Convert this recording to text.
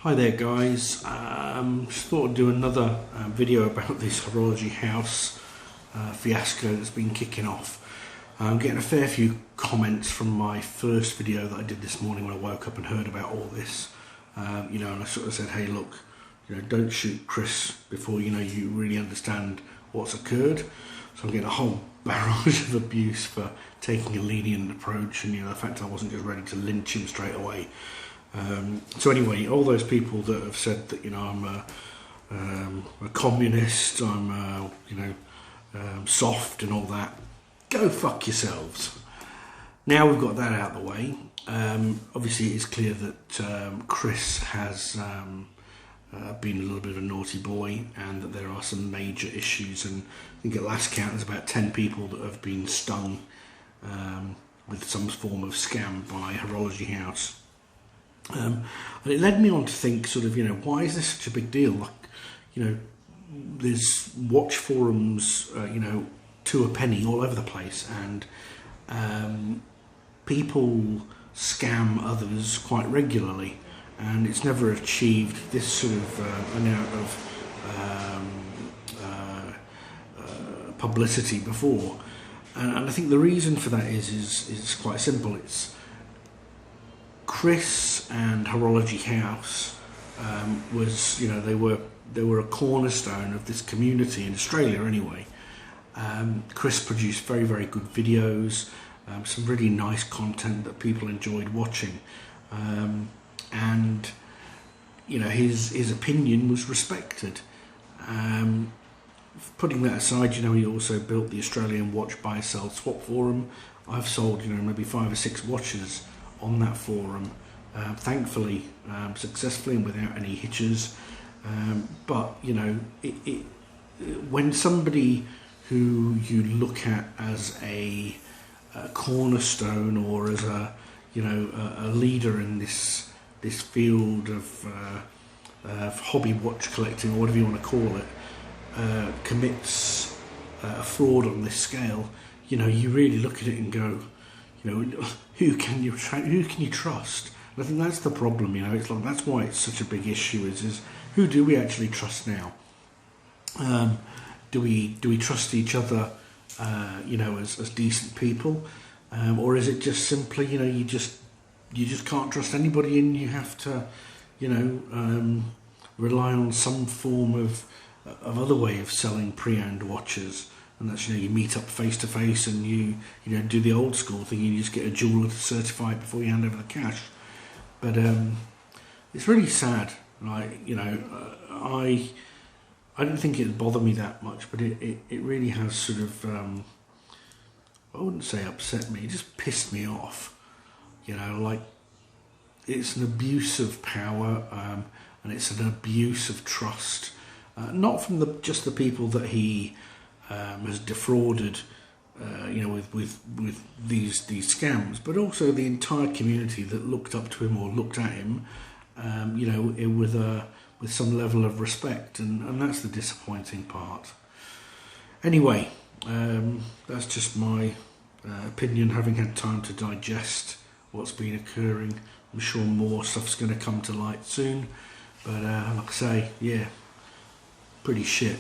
Hi there guys, just thought I'd do another video about this Horology house fiasco that's been kicking off. I'm getting a fair few comments from my first video that I did this morning when I woke up and heard about all this. And I sort of said, hey look, don't shoot Chris before you really understand what's occurred. So I'm getting a whole barrage of abuse for taking a lenient approach, and the fact I wasn't just ready to lynch him straight away. So anyway, all those people that have said that I'm a communist, I'm soft and all that, go fuck yourselves. Now we've got that out of the way. Obviously, it's clear that Chris has been a little bit of a naughty boy, and that there are some major issues. And I think at last count, there's about 10 people that have been stung with some form of scam by Horology House. And it led me on to think, why is this such a big deal? There's watch forums, to a penny all over the place, and people scam others quite regularly, and it's never achieved this sort of amount of publicity before. And I think the reason for that is quite simple. It's Chris and Horology House they were a cornerstone of this community in Australia anyway. Chris produced very, very good videos, some really nice content that people enjoyed watching, and his opinion was respected. Putting that aside, he also built the Australian Watch Buy Sell Swap forum. I've sold maybe 5 or 6 watches on that forum, thankfully successfully and without any hitches. But when somebody who you look at as a cornerstone, or as a leader in this field of hobby watch collecting, or whatever you want to call it, commits a fraud on this scale, you really look at it and go, who can you trust? And I think that's the problem. It's like, that's why it's such a big issue. Is who do we actually trust now? Do we trust each other? As decent people, or is it just simply you just can't trust anybody, and you have to rely on some form of other way of selling pre-owned watches? And that's, you meet up face to face, and you do the old school thing. You just get a jeweler to certify it before you hand over the cash. But it's really sad. I didn't think it'd bother me that much, but it really has sort of, I wouldn't say upset me, it just pissed me off. It's an abuse of power, and it's an abuse of trust. Not from just the people that he has defrauded, with these scams, but also the entire community that looked up to him or looked at him, with some level of respect, and that's the disappointing part. Anyway, that's just my opinion, having had time to digest what's been occurring. I'm sure more stuff's going to come to light soon, but like I say, yeah, pretty shit.